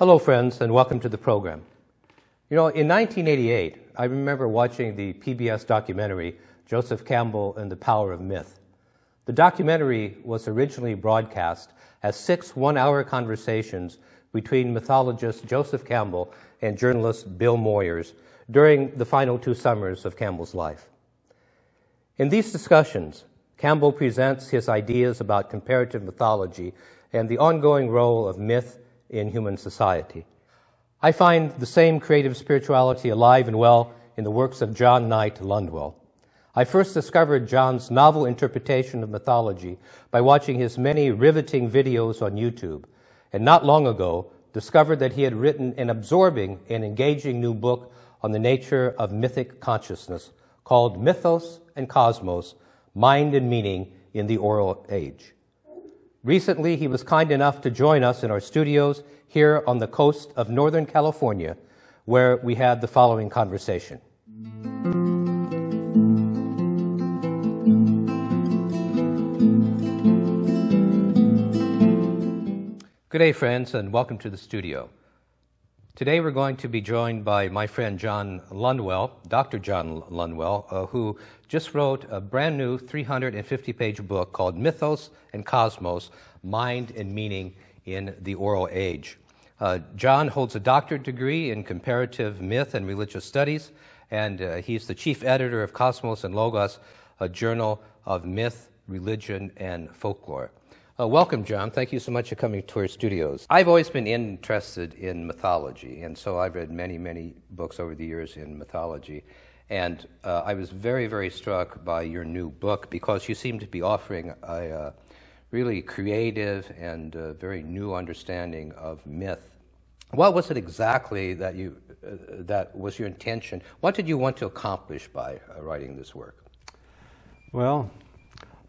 Hello, friends, and welcome to the program. You know, in 1988, I remember watching the PBS documentary, Joseph Campbell and the Power of Myth. The documentary was originally broadcast as 6 one-hour conversations between mythologist Joseph Campbell and journalist Bill Moyers during the final 2 summers of Campbell's life. In these discussions, Campbell presents his ideas about comparative mythology and the ongoing role of myth in human society. I find the same creative spirituality alive and well in the works of John Knight Lundwall. I first discovered John's novel interpretation of mythology by watching his many riveting videos on YouTube, and not long ago discovered that he had written an absorbing and engaging new book on the nature of mythic consciousness called Mythos and Cosmos, Mind and Meaning in the Oral Age. Recently, he was kind enough to join us in our studios here on the coast of Northern California, where we had the following conversation. Good day, friends, and welcome to the studio. Today we're going to be joined by my friend John Lundwall, Dr. John Lundwall, who just wrote a brand new 350-page book called Mythos and Cosmos, Mind and Meaning in the Oral Age. John holds a doctorate degree in comparative myth and religious studies, and he's the chief editor of Cosmos and Logos, a journal of myth, religion, and folklore. Welcome, John. Thank you so much for coming to our studios. I've always been interested in mythology, and so I've read many, many books over the years in mythology. And I was very, very struck by your new book because you seem to be offering a really creative and very new understanding of myth. What was it exactly that that was your intention? What did you want to accomplish by writing this work? Well,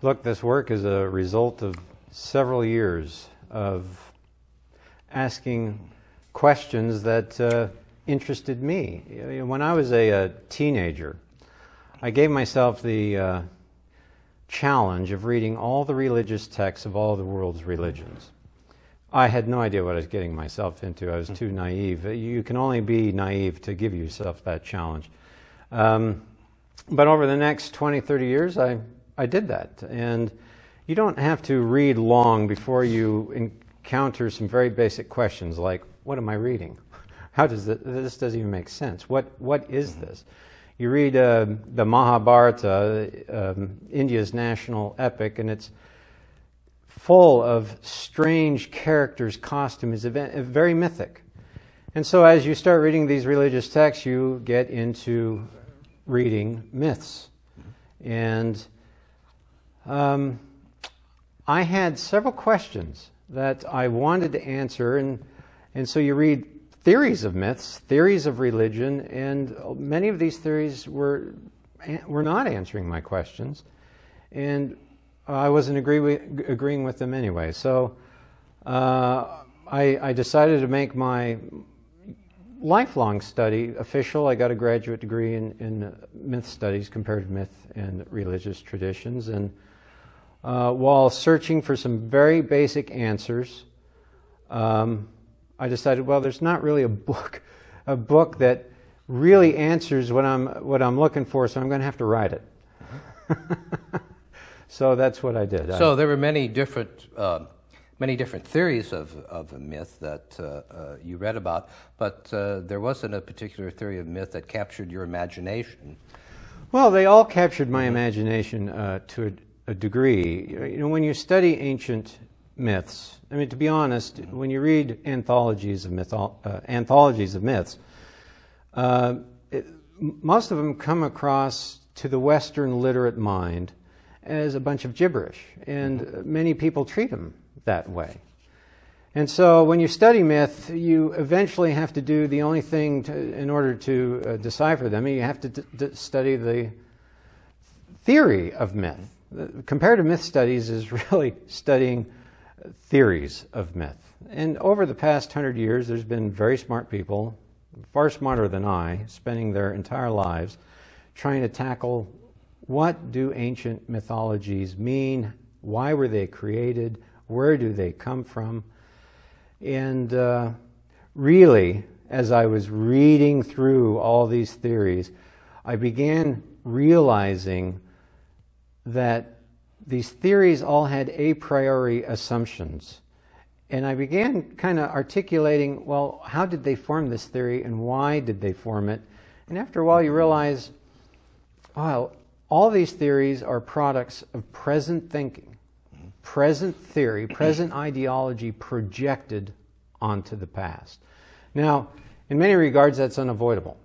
look, this work is a result of several years of asking questions that interested me. When I was a teenager, I gave myself the challenge of reading all the religious texts of all the world's religions. I had no idea what I was getting myself into. I was too naive. You can only be naive to give yourself that challenge. But over the next 20, 30 years, I did that. And you don't have to read long before you encounter some very basic questions like, what am I reading? How does this doesn't even make sense. What is this? You read the Mahabharata, India's national epic, and it's full of strange characters, costumes, very mythic. And so as you start reading these religious texts, you get into reading myths. And I had several questions that I wanted to answer, and so you read theories of myths, theories of religion, and many of these theories were not answering my questions, and I wasn't agreeing with them anyway. So I decided to make my lifelong study official. I got a graduate degree in myth studies, comparative myth and religious traditions, and while searching for some very basic answers, I decided, well, there's not really a book that really answers what I'm looking for, so I'm going to have to write it. So that's what I did. So there were many different theories of a myth that you read about, but there wasn't a particular theory of myth that captured your imagination. Well, they all captured my imagination to a degree. You know, when you study ancient myths, I mean, to be honest, when you read anthologies of myths, most of them come across to the Western literate mind as a bunch of gibberish, and many people treat them that way. And so when you study myth, you eventually have to do the only thing in order to decipher them. You have to study the theory of myth. Comparative myth studies is really studying theories of myth. And over the past 100 years, there's been very smart people, far smarter than I, spending their entire lives trying to tackle what do ancient mythologies mean, why were they created, where do they come from, and really, as I was reading through all these theories, I began realizing that these theories all had a priori assumptions. And I began kind of articulating, well, how did they form this theory and why did they form it? And after a while you realize, well, all these theories are products of present thinking, present theory, present ideology projected onto the past. Now, in many regards, that's unavoidable,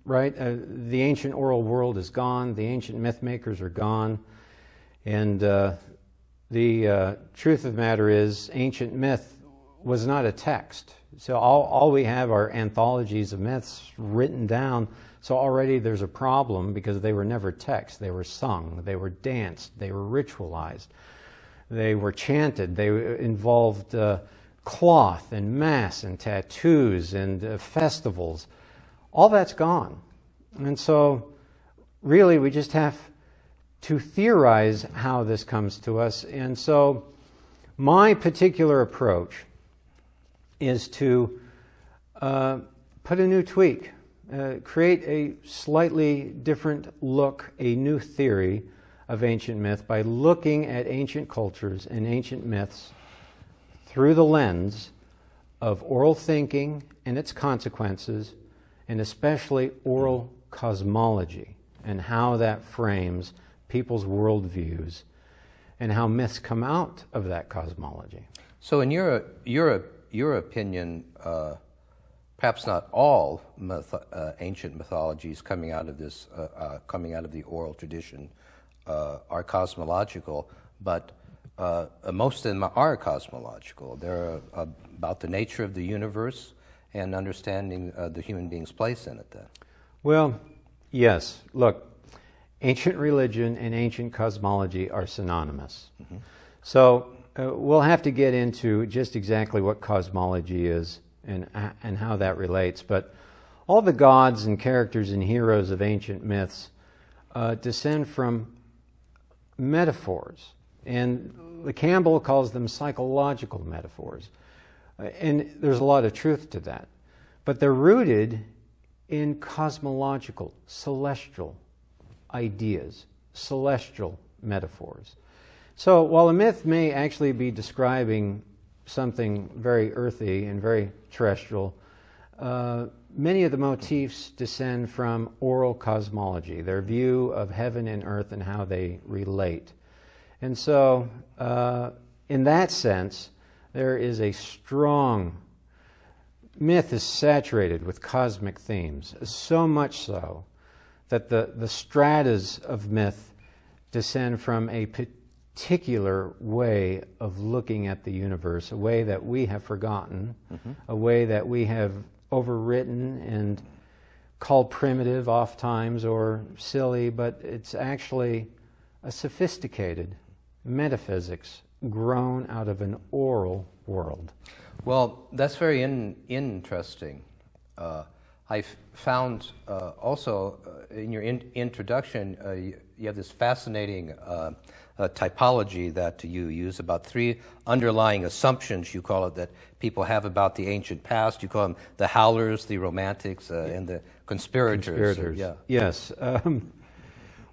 right? The ancient oral world is gone. The ancient myth makers are gone. And the truth of the matter is, ancient myth was not a text. So all we have are anthologies of myths written down. So already there's a problem because they were never text. They were sung, they were danced, they were ritualized, they were chanted, they involved cloth and mass and tattoos and festivals. All that's gone. And so really we just have to theorize how this comes to us. And so my particular approach is to put a new tweak, create a slightly different look, a new theory of ancient myth by looking at ancient cultures and ancient myths through the lens of oral thinking and its consequences, and especially oral cosmology and how that frames people's worldviews and how myths come out of that cosmology. So in your opinion, perhaps not all ancient mythologies coming out of this, coming out of the oral tradition, are cosmological, but most of them are cosmological. They're about the nature of the universe and understanding the human being's place in it then. Well, yes. Look, ancient religion and ancient cosmology are synonymous. Mm-hmm. So we'll have to get into just exactly what cosmology is and how that relates. But all the gods and characters and heroes of ancient myths descend from metaphors. And Campbell calls them psychological metaphors. And there's a lot of truth to that. But they're rooted in cosmological, celestial ideas, celestial metaphors. So while a myth may actually be describing something very earthy and very terrestrial, many of the motifs descend from oral cosmology, their view of heaven and earth and how they relate. And so, in that sense, there is a strong myth is saturated with cosmic themes, so much so that the stratas of myth descend from a particular way of looking at the universe, a way that we have forgotten, mm-hmm. a way that we have overwritten and called primitive oftentimes or silly, but it's actually a sophisticated metaphysics grown out of an oral world. Well, that's very interesting. I found also in your introduction, you have this fascinating typology that you use about three underlying assumptions, you call it, that people have about the ancient past. You call them the howlers, the romantics, and the conspirators. Yeah. Yes.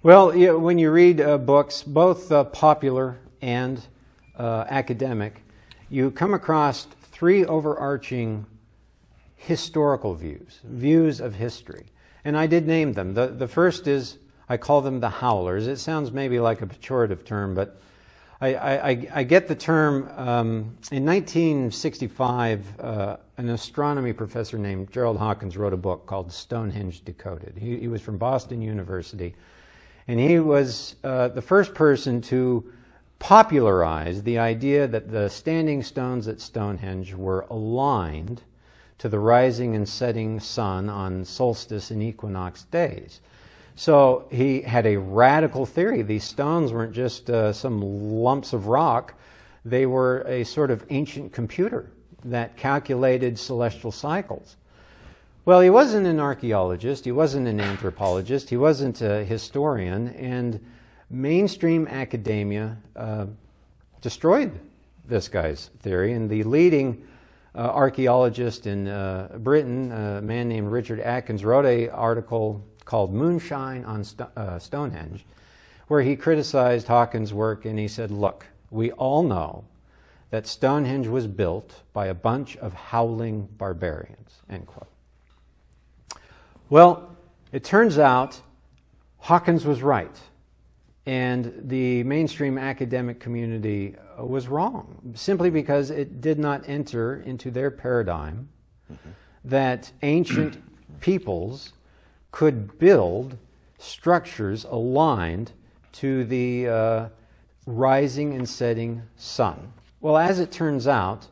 Well, when you read books, both popular and academic, you come across three overarching historical views of history. And I did name them. The first is, I call them the howlers. It sounds maybe like a pejorative term, but I get the term. In 1965, an astronomy professor named Gerald Hawkins wrote a book called Stonehenge Decoded. He was from Boston University, and he was the first person to popularize the idea that the standing stones at Stonehenge were aligned to the rising and setting sun on solstice and equinox days. So he had a radical theory. These stones weren't just some lumps of rock. They were a sort of ancient computer that calculated celestial cycles. Well, he wasn't an archaeologist. He wasn't an anthropologist. He wasn't a historian. And mainstream academia destroyed this guy's theory. And the leading archaeologist in Britain, a man named Richard Atkins, wrote an article called Moonshine on Stonehenge, where he criticized Hawkins' work, and he said, look, we all know that Stonehenge was built by a bunch of howling barbarians, end quote. Well, it turns out Hawkins was right, and the mainstream academic community was wrong, simply because it did not enter into their paradigm that ancient peoples could build structures aligned to the rising and setting sun. Well, as it turns out,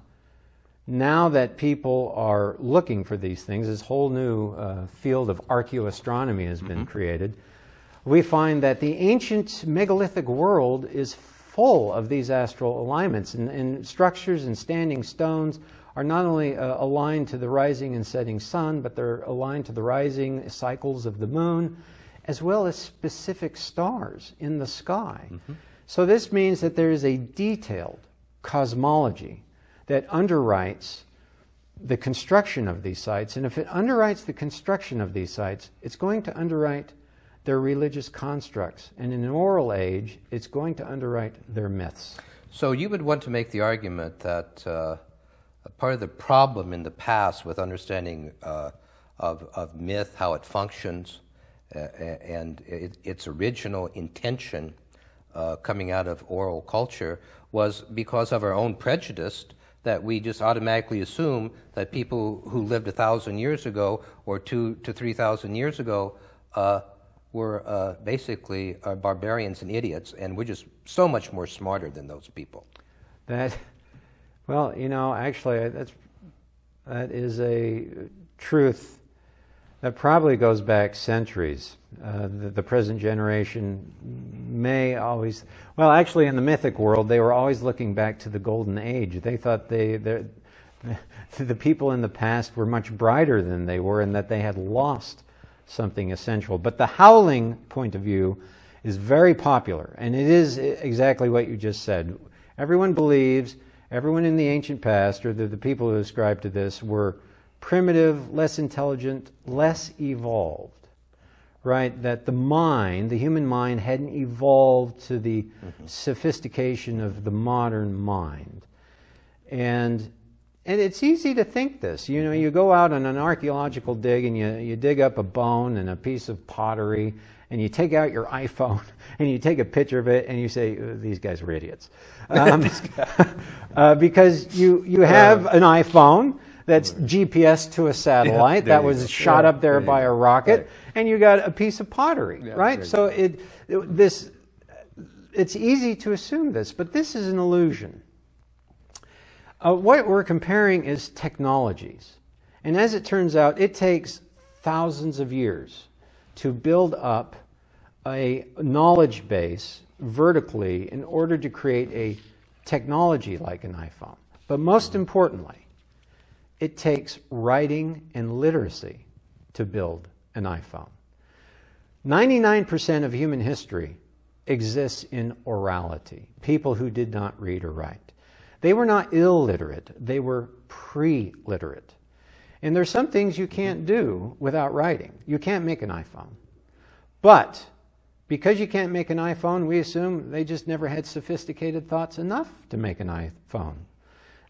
now that people are looking for these things, this whole new field of archaeoastronomy has been created. We find that the ancient megalithic world is full of these astral alignments, and structures and standing stones are not only aligned to the rising and setting sun, but they're aligned to the rising cycles of the moon, as well as specific stars in the sky. So this means that there is a detailed cosmology that underwrites the construction of these sites. And if it underwrites the construction of these sites, it's going to underwrite their religious constructs. And in an oral age, it's going to underwrite their myths. So you would want to make the argument that part of the problem in the past with understanding of myth, how it functions, and its original intention coming out of oral culture, was because of our own prejudice, that we just automatically assume that people who lived 1,000 years ago or 2,000 to 3,000 years ago were basically barbarians and idiots, and we're just so much more smarter than those people. Well, you know, actually, that is a truth that probably goes back centuries. The present generation may always... Well, actually, in the mythic world, they were always looking back to the Golden Age. They thought the people in the past were much brighter than they were, and that they had lost something essential. But the howling point of view is very popular, and it is exactly what you just said. Everyone believes, everyone in the ancient past, or the people who ascribe to this, were primitive, less intelligent, less evolved, right? That the mind, the human mind, hadn't evolved to the sophistication of the modern mind. And it's easy to think this. You know, you go out on an archaeological dig and you dig up a bone and a piece of pottery, and you take out your iPhone and you take a picture of it and you say, these guys are idiots. Because you have an iPhone that's GPS to a satellite that was shot up there by a rocket, and you got a piece of pottery, right? So it's easy to assume this, but this is an illusion. What we're comparing is technologies. And as it turns out, it takes thousands of years to build up a knowledge base vertically in order to create a technology like an iPhone. But most importantly, it takes writing and literacy to build an iPhone. 99% of human history exists in orality, people who did not read or write. They were not illiterate, they were pre-literate. And there's some things you can't do without writing. You can't make an iPhone. But because you can't make an iPhone, we assume they just never had sophisticated thoughts enough to make an iPhone.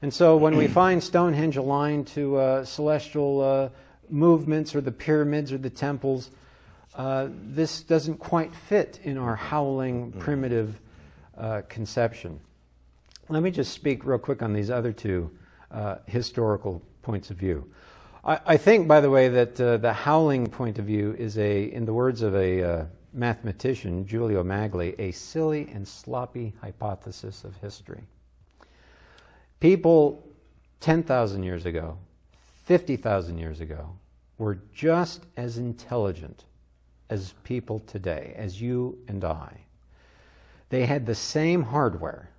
And so when we find Stonehenge aligned to celestial movements, or the pyramids or the temples, this doesn't quite fit in our howling primitive conception. Let me just speak real quick on these other two historical points of view. I think, by the way, that the howling point of view is, in the words of a mathematician, Giulio Magli, a silly and sloppy hypothesis of history. People 10,000 years ago, 50,000 years ago, were just as intelligent as people today, as you and I. They had the same hardware.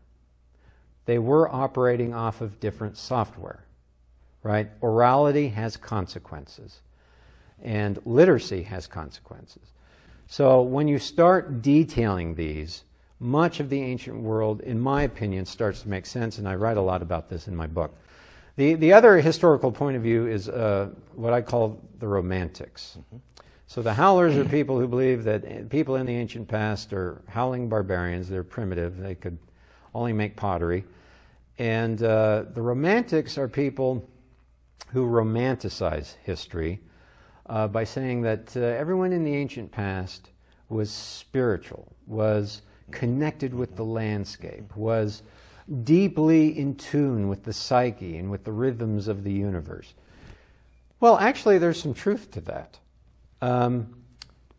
They were operating off of different software, right? Orality has consequences, and literacy has consequences. So when you start detailing these, much of the ancient world, in my opinion, starts to make sense, and I write a lot about this in my book. The other historical point of view is what I call the Romantics. So the Howlers are people who believe that people in the ancient past are howling barbarians. They're primitive. They could only make pottery. And the Romantics are people who romanticize history by saying that everyone in the ancient past was spiritual, was connected with the landscape, was deeply in tune with the psyche and with the rhythms of the universe. Well, actually, there's some truth to that.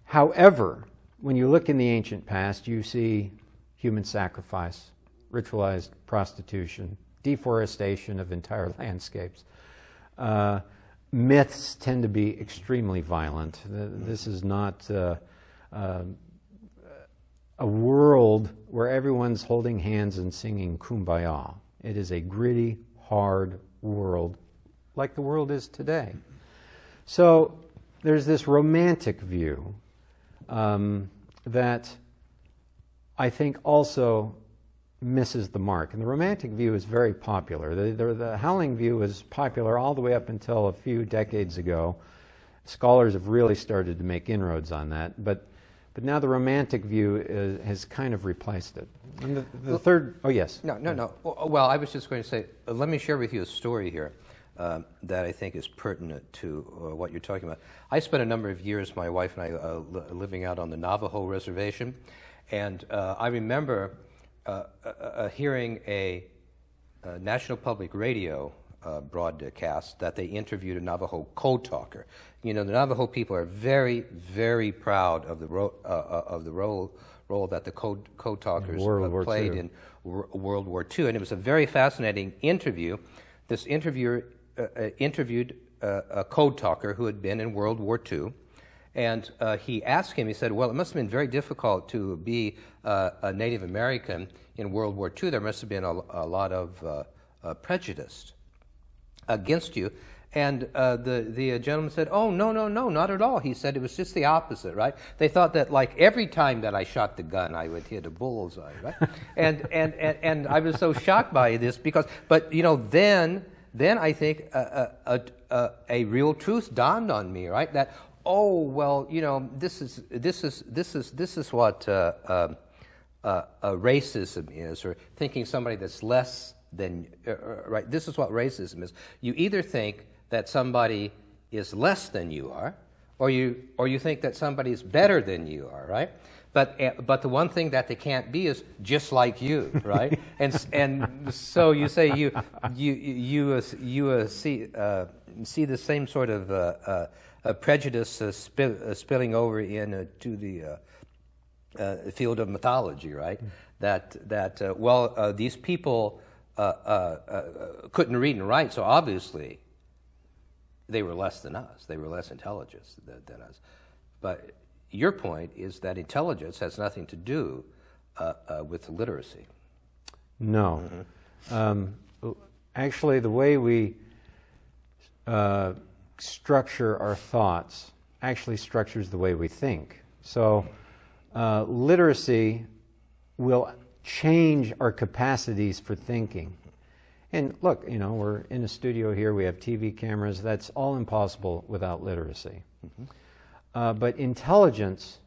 However, when you look in the ancient past, you see human sacrifice, ritualized prostitution, deforestation of entire landscapes. Myths tend to be extremely violent. This is not a world where everyone's holding hands and singing Kumbaya. It is a gritty, hard world, like the world is today. So there's this romantic view that I think also misses the mark. And the romantic view is very popular. The howling view was popular all the way up until a few decades ago. Scholars have really started to make inroads on that. But now the romantic view has kind of replaced it. And the third, oh yes. No. Well, I was just going to say, let me share with you a story here that I think is pertinent to what you're talking about. I spent a number of years, my wife and I, living out on the Navajo reservation, and I remember hearing a National Public Radio broadcast that they interviewed a Navajo code talker. You know, the Navajo people are very, very proud of the role that the code talkers played in World War II, and it was a very fascinating interview. This interviewer interviewed a code talker who had been in World War II, and he asked him, he said, well, it must have been very difficult to be a Native American in World War II. There must have been a lot of prejudice against you. And the gentleman said, oh, no, not at all. He said it was just the opposite, right? They thought that, like, every time that I shot the gun, I would hit a bullseye, right? and I was so shocked by this because, but, you know, then I think a real truth dawned on me, right? That, oh, well, you know, this is what racism is, or thinking somebody that's less than, right? This is what racism is. You either think that somebody is less than you are, or you think that somebody is better than you are, right? But the one thing that they can't be is just like you, right? and so you say you see the same sort of prejudice spilling over into the field of mythology, right? That these people couldn't read and write, so obviously they were less than us. They were less intelligent than us. But your point is that intelligence has nothing to do with literacy. No. Actually, the way we structure our thoughts actually structures the way we think. So literacy will change our capacities for thinking. And look, you know, we're in a studio here, we have TV cameras, that's all impossible without literacy. But intelligence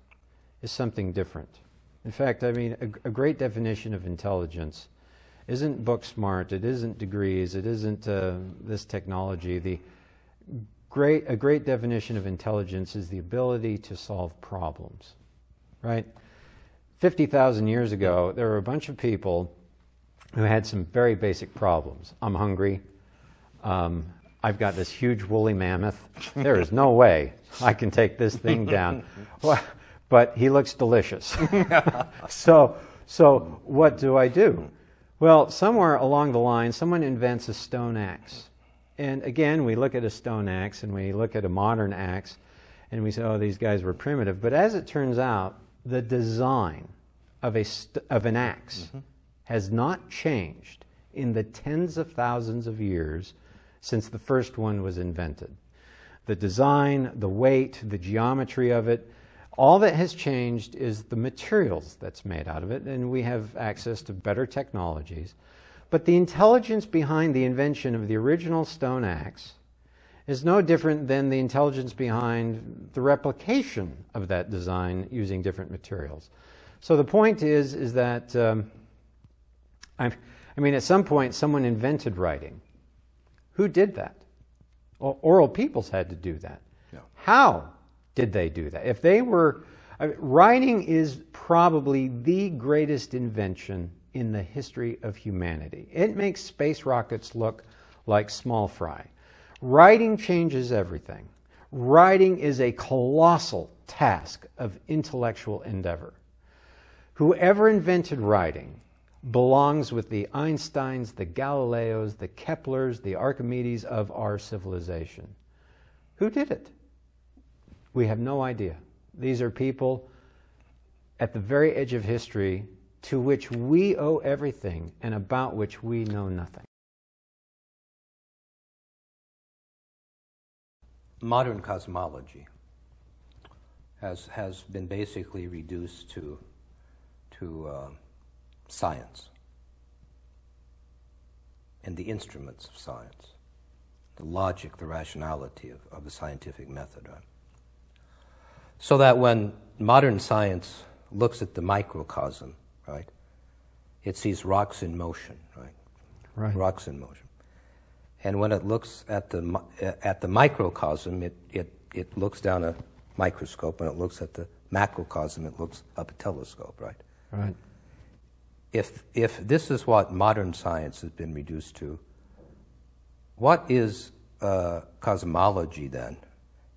is something different. In fact, I mean, a great definition of intelligence isn't book smart, it isn't degrees, it isn't this technology. A great definition of intelligence is the ability to solve problems, right? 50,000 years ago, there were a bunch of people who had some very basic problems. I'm hungry. I've got this huge woolly mammoth. There is no way I can take this thing down. But he looks delicious. So what do? Well, somewhere along the line, someone invents a stone axe. And again, we look at a stone axe and we look at a modern axe and we say, oh, these guys were primitive. But as it turns out, the design of an axe has not changed in the tens of thousands of years since the first one was invented. The design, the weight, the geometry of it, all that has changed is the materials that's made out of it, and we have access to better technologies. But the intelligence behind the invention of the original stone axe is no different than the intelligence behind the replication of that design using different materials. So the point is that, I mean, at some point someone invented writing. Who did that? Well, oral peoples had to do that. Yeah. How did they do that? If they were, writing is probably the greatest invention in the history of humanity. It makes space rockets look like small fry. Writing changes everything. Writing is a colossal task of intellectual endeavor. Whoever invented writing belongs with the Einsteins, the Galileos, the Keplers, the Archimedes of our civilization. Who did it? We have no idea. These are people at the very edge of history to which we owe everything and about which we know nothing. Modern cosmology has been basically reduced to science and the instruments of science, the logic, the rationality of the scientific method. Right? So that when modern science looks at the microcosm, right, it sees rocks in motion, right? Right. Rocks in motion. And when it looks at the microcosm, it looks down a microscope. When it looks at the macrocosm, it looks up a telescope, right? Right. If this is what modern science has been reduced to, what is cosmology then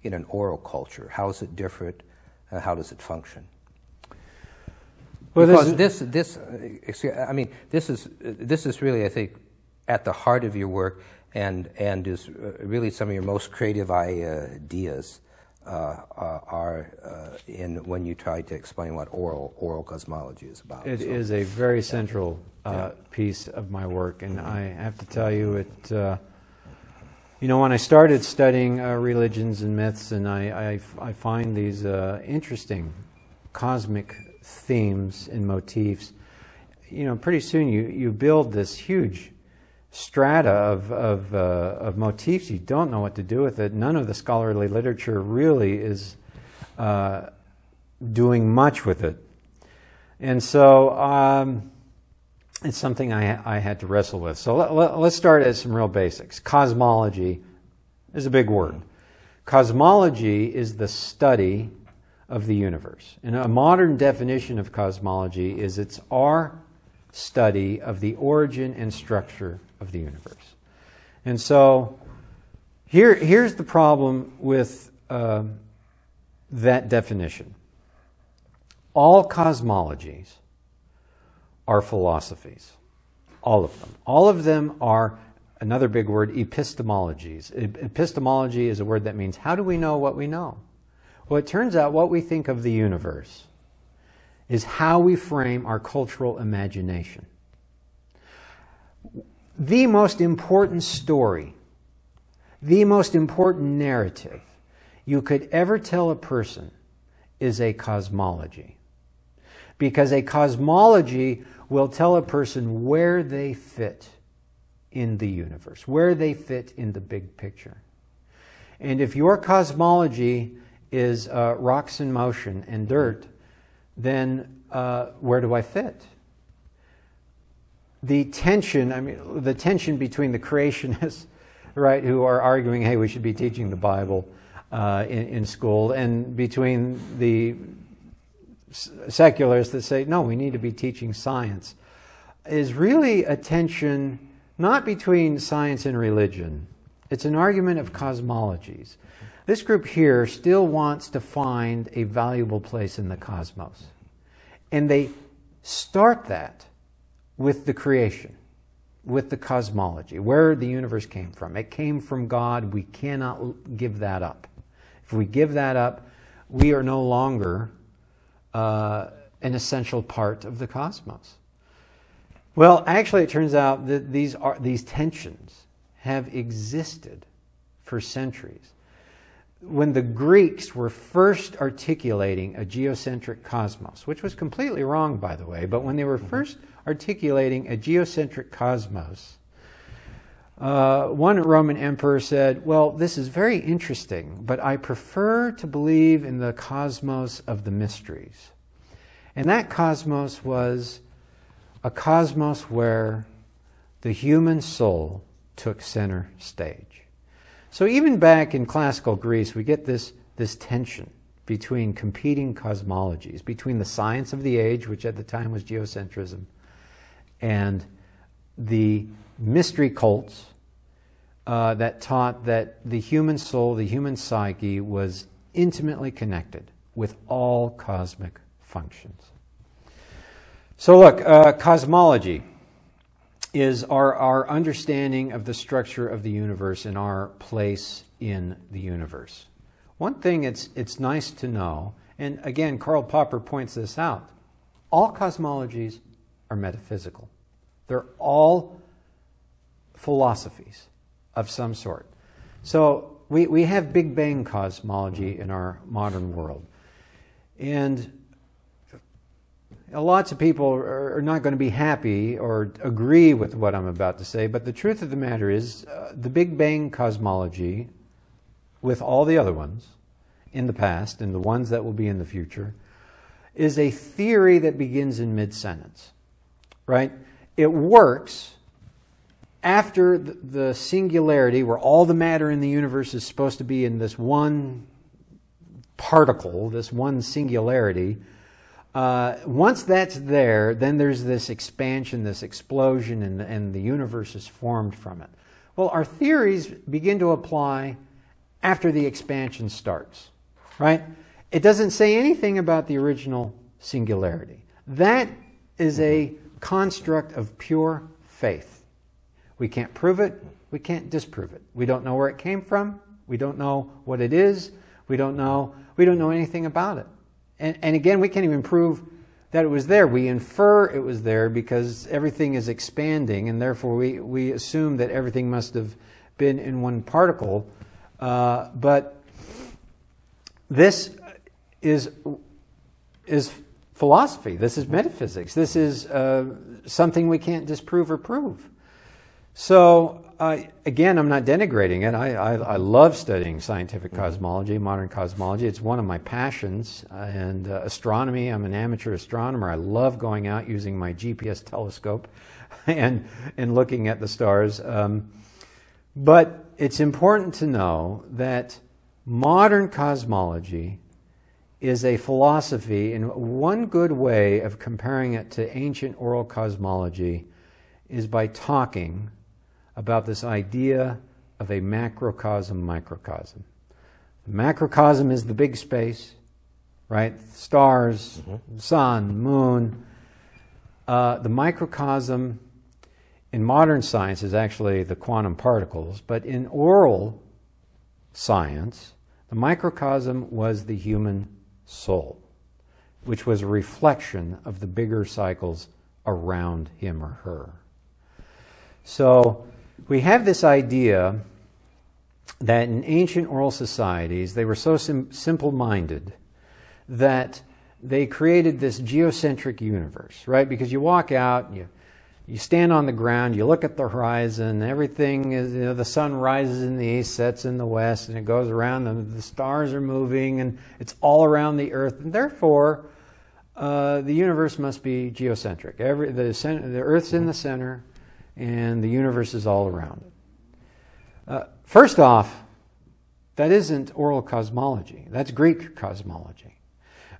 in an oral culture? How is it different, and how does it function? Well, because this is really, I think, at the heart of your work, and is really some of your most creative ideas are in when you try to explain what oral cosmology is about. It is a very central piece of my work, and I have to tell you, it. You know, when I started studying religions and myths, and I find these interesting cosmic themes and motifs, you know, pretty soon you build this huge strata of motifs. You don't know what to do with it. None of the scholarly literature really is doing much with it. And so it's something I had to wrestle with. So let's start at some real basics. Cosmology is a big word. Cosmology is the study of the universe. And a modern definition of cosmology is it's our study of the origin and structure of the universe. And so here's the problem with that definition. All cosmologies are philosophies. All of them. All of them are, another big word, epistemologies. Epistemology is a word that means, how do we know what we know? Well, it turns out what we think of the universe is how we frame our cultural imagination. The most important story, the most important narrative you could ever tell a person is a cosmology. Because a cosmology will tell a person where they fit in the universe, where they fit in the big picture. And if your cosmology is rocks in motion and dirt, then where do I fit? The tension between the creationists, right, who are arguing, hey, we should be teaching the Bible in school, and between the secularists that say, no, we need to be teaching science, is really a tension not between science and religion. It's an argument of cosmologies. This group here still wants to find a valuable place in the cosmos. And they start that with the creation, with the cosmology, where the universe came from. It came from God. We cannot give that up. If we give that up, we are no longer an essential part of the cosmos. Well, actually, it turns out that these tensions have existed for centuries. when the Greeks were first articulating a geocentric cosmos, which was completely wrong, by the way, but when they were first articulating a geocentric cosmos, one Roman emperor said, well, this is very interesting, but I prefer to believe in the cosmos of the mysteries. And that cosmos was a cosmos where the human soul took center stage. So even back in classical Greece, we get this tension between competing cosmologies, between the science of the age, which at the time was geocentrism, and the mystery cults that taught that the human soul, the human psyche, was intimately connected with all cosmic functions. So look, cosmology is our understanding of the structure of the universe and our place in the universe. One thing it's nice to know, and again, Karl Popper points this out, all cosmologies are metaphysical. They're all philosophies of some sort. So we have Big Bang cosmology in our modern world. And lots of people are not going to be happy or agree with what I'm about to say, but the truth of the matter is the Big Bang cosmology, with all the other ones in the past and the ones that will be in the future, is a theory that begins in mid-sentence, right? It works after the singularity, where all the matter in the universe is supposed to be in this one particle, this one singularity. Once that's there, then there's this expansion, this explosion, and the universe is formed from it. Well, our theories begin to apply after the expansion starts, right? It doesn't say anything about the original singularity. That is a construct of pure faith. We can't prove it. We can't disprove it. We don't know where it came from. We don't know what it is. We don't know anything about it. And again, we can't even prove that it was there. We infer it was there because everything is expanding, and therefore we assume that everything must have been in one particle. But this is philosophy. This is metaphysics. This is something we can't disprove or prove. So, again, I'm not denigrating it. I love studying scientific cosmology, modern cosmology. It's one of my passions. And astronomy, I'm an amateur astronomer. I love going out using my GPS telescope and looking at the stars. But it's important to know that modern cosmology is a philosophy, and one good way of comparing it to ancient oral cosmology is by talking about this idea of a macrocosm-microcosm. The macrocosm is the big space, right? Stars, sun, moon. The microcosm in modern science is actually the quantum particles, but in oral science, the microcosm was the human soul, which was a reflection of the bigger cycles around him or her. So we have this idea that in ancient oral societies, they were so simple-minded that they created this geocentric universe, right? Because you walk out, you stand on the ground, you look at the horizon, everything is, the sun rises in the east, sets in the west, and it goes around, and the stars are moving, and it's all around the earth, and therefore the universe must be geocentric. The earth's in the center, and the universe is all around it. First off, that isn't oral cosmology. That's Greek cosmology.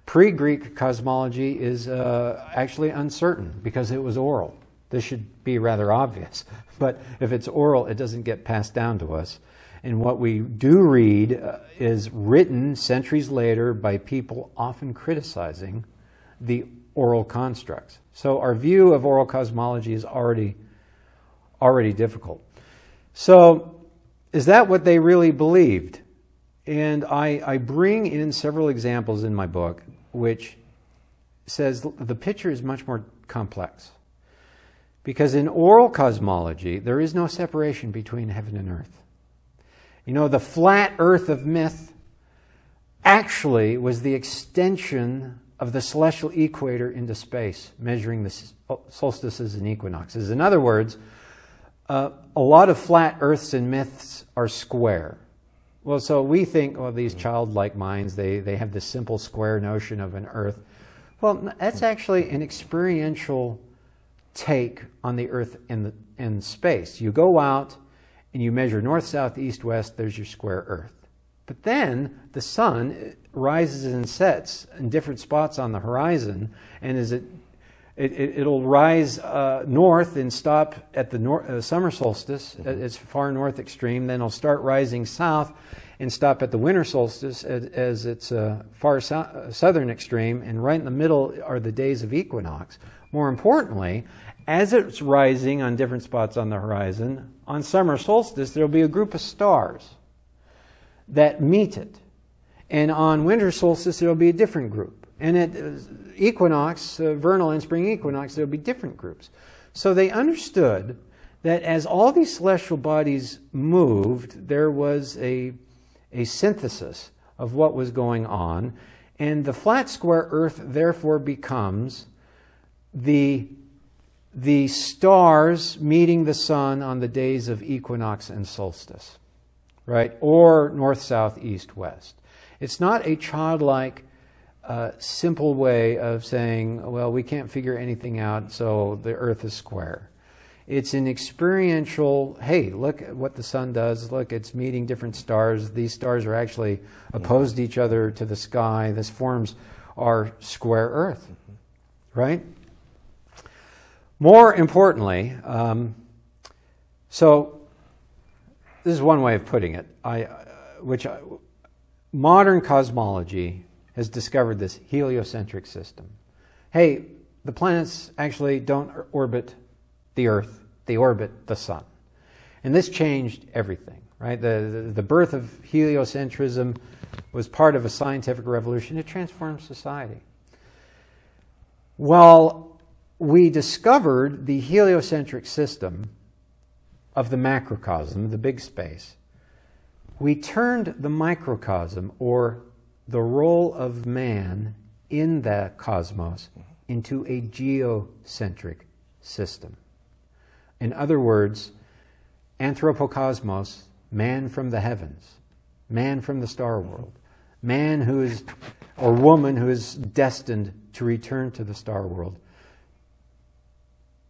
Pre-Greek cosmology is actually uncertain because it was oral. This should be rather obvious. But if it's oral, it doesn't get passed down to us. And what we do read is written centuries later by people often criticizing the oral constructs. So our view of oral cosmology is already difficult. So is that what they really believed? And I bring in several examples in my book which says the picture is much more complex. Because in oral cosmology, there is no separation between heaven and earth. The flat earth of myth actually was the extension of the celestial equator into space, measuring the solstices and equinoxes. In other words, a lot of flat earths and myths are square. Well, so we think, oh, these childlike minds, they have this simple square notion of an earth. Well, that's actually an experiential take on the earth and space. You go out and you measure north, south, east, west, there's your square earth. But then the sun rises and sets in different spots on the horizon, and it'll rise north and stop at the summer solstice at its far north extreme. Then it'll start rising south and stop at the winter solstice as its far southern extreme. And right in the middle are the days of equinox. More importantly, as it's rising on different spots on the horizon, on summer solstice there'll be a group of stars that meet it. And on winter solstice, there will be a different group. And at equinox, vernal and spring equinox, there will be different groups. So they understood that as all these celestial bodies moved, there was a synthesis of what was going on. And the flat square Earth therefore becomes the stars meeting the sun on the days of equinox and solstice, right? Or north, south, east, west. It's not a childlike, simple way of saying, well, we can't figure anything out, so the earth is square. It's an experiential, hey, look at what the sun does. Look, it's meeting different stars. These stars are actually opposed to each other to the sky. This forms our square earth, right? More importantly, so this is one way of putting it, modern cosmology has discovered this heliocentric system. Hey, the planets actually don't orbit the Earth, they orbit the sun. And this changed everything, right? The birth of heliocentrism was part of a scientific revolution. It transformed society. Well, we discovered the heliocentric system of the macrocosm, the big space. We turned the microcosm, or the role of man in the cosmos, into a geocentric system. In other words, anthropokosmos, man from the heavens, man from the star world, man who is, or woman who is destined to return to the star world,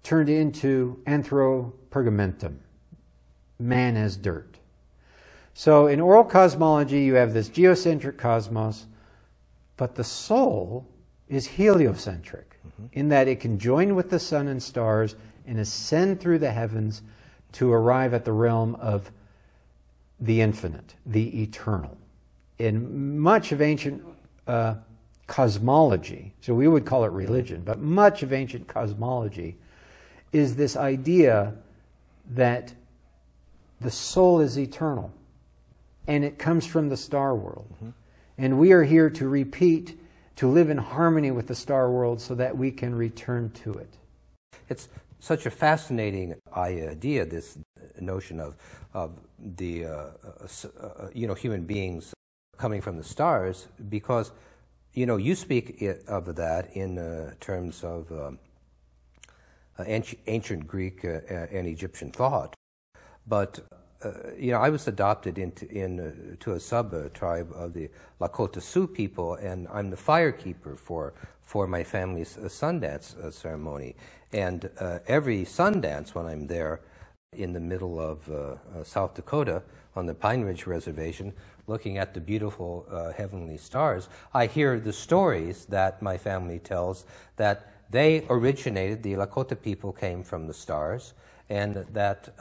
turned into anthropergamentum, man as dirt. So in oral cosmology, you have this geocentric cosmos, but the soul is heliocentric, in that it can join with the sun and stars and ascend through the heavens to arrive at the realm of the infinite, the eternal. In much of ancient cosmology, so we would call it religion, but much of ancient cosmology is this idea that the soul is eternal, and it comes from the star world. And we are here to repeat, to live in harmony with the star world so that we can return to it. It's such a fascinating idea, this notion of the human beings coming from the stars, because you speak of that in terms of ancient Greek and Egyptian thought, but I was adopted into a sub-tribe of the Lakota Sioux people, and I'm the firekeeper for my family's Sundance ceremony. And every Sundance, when I'm there in the middle of South Dakota on the Pine Ridge Reservation, looking at the beautiful heavenly stars, I hear the stories that my family tells that they originated, the Lakota people came from the stars, and that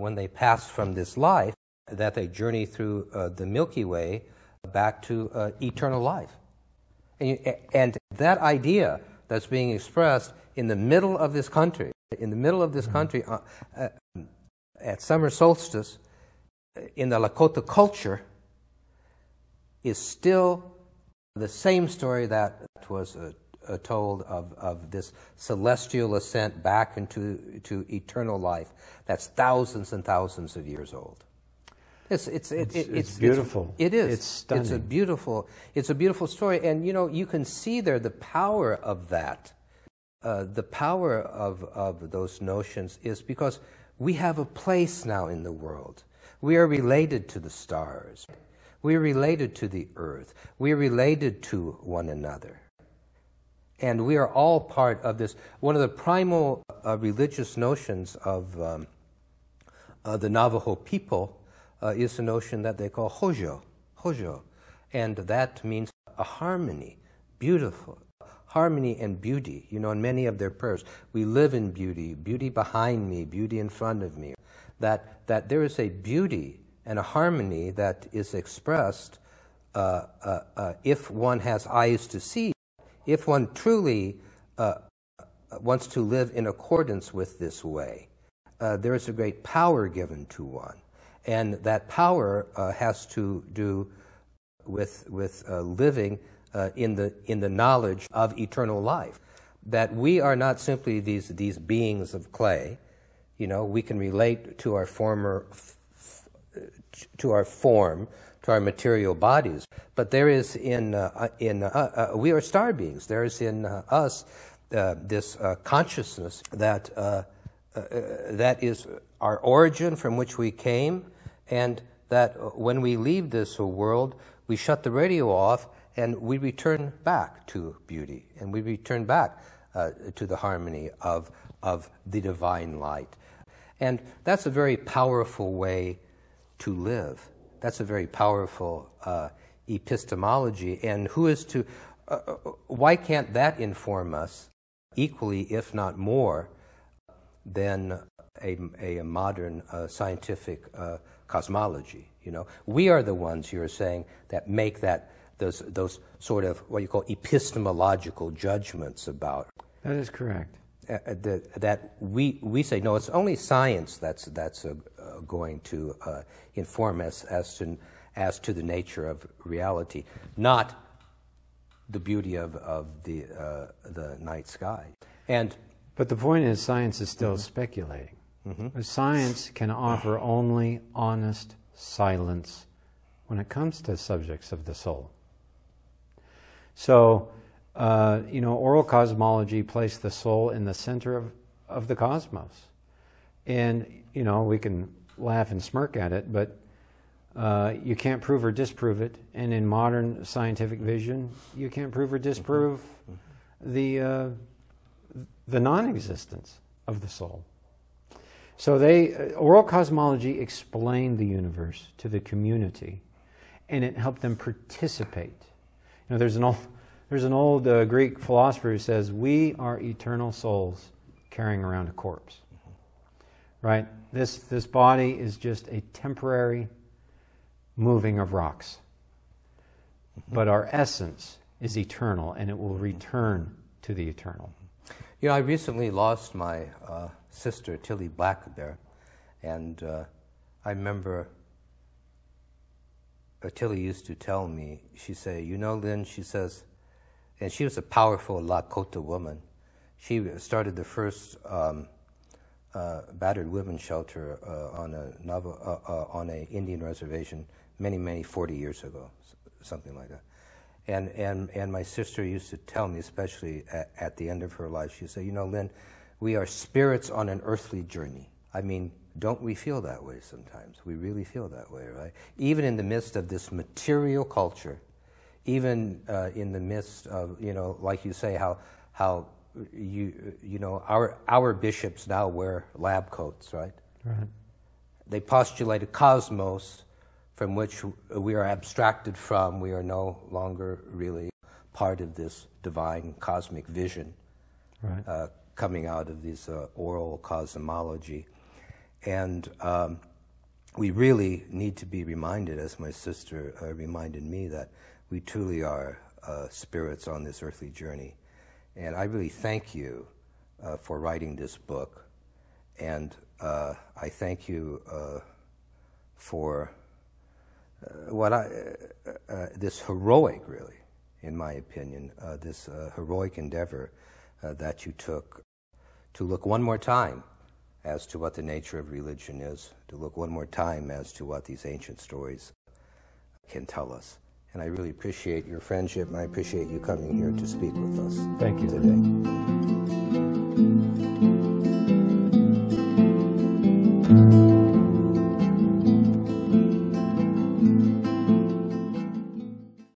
when they pass from this life, that they journey through the Milky Way back to eternal life. And that idea that's being expressed in the middle of this country, at summer solstice, in the Lakota culture, is still the same story that was told of this celestial ascent back into eternal life that's thousands and thousands of years old. It's beautiful. It is. It's stunning. It's a beautiful story, and you can see there the power of that. The power of those notions is because we have a place now in the world. We are related to the stars. We are related to the earth. We are related to one another. And we are all part of this. One of the primal religious notions of the Navajo people is the notion that they call hojo. And that means a harmony, beautiful. Harmony and beauty, in many of their prayers. We live in beauty, beauty behind me, beauty in front of me. That there is a beauty and a harmony that is expressed if one has eyes to see, if one truly wants to live in accordance with this way. There is a great power given to one, and that power has to do with living in the knowledge of eternal life. That we are not simply these beings of clay. We can relate to our form, to our material bodies. But there is we are star beings. There is in us this consciousness that is our origin from which we came, and that when we leave this world, we shut the radio off and we return back to beauty, and we return back to the harmony of the divine light. And that's a very powerful way to live. That's a very powerful epistemology. And why can't that inform us equally, if not more, than a modern scientific cosmology? We are the ones, you're saying, that make those sort of what you call epistemological judgments about. That is correct. That we say, no, it's only science that's going to inform us as to the nature of reality, not the beauty of the night sky. But the point is, science is still speculating. Mm-hmm. Science can offer only honest silence when it comes to subjects of the soul. So, oral cosmology placed the soul in the center of the cosmos. And, we can laugh and smirk at it, but you can't prove or disprove it. And in modern scientific vision, you can't prove or disprove the non-existence of the soul. So oral cosmology explained the universe to the community, and it helped them participate. There's an old Greek philosopher who says, we are eternal souls carrying around a corpse. Right? This body is just a temporary moving of rocks. But our essence is eternal, and it will return to the eternal. I recently lost my sister, Tilly Blackbear, and I remember Tilly used to tell me, she'd say, Lynn, she says, and she was a powerful Lakota woman. She started the first battered women's shelter on a Indian reservation many 40 years ago, something like that. And my sister used to tell me, especially at the end of her life, she'd say, Lynn, we are spirits on an earthly journey. I mean, don't we feel that way sometimes? We really feel that way, right? Even in the midst of this material culture, even in the midst of, like you say, how our bishops now wear lab coats, right? Right. They postulate a cosmos from which we are abstracted from. We are no longer really part of this divine cosmic vision, right, coming out of this oral cosmology. And we really need to be reminded, as my sister reminded me, that we truly are spirits on this earthly journey. And I really thank you for writing this book. And I thank you for this heroic, really, in my opinion, this heroic endeavor that you took to look one more time as to what the nature of religion is, to look one more time as to what these ancient stories can tell us. And I really appreciate your friendship, and I appreciate you coming here to speak with us. Thank you. Today.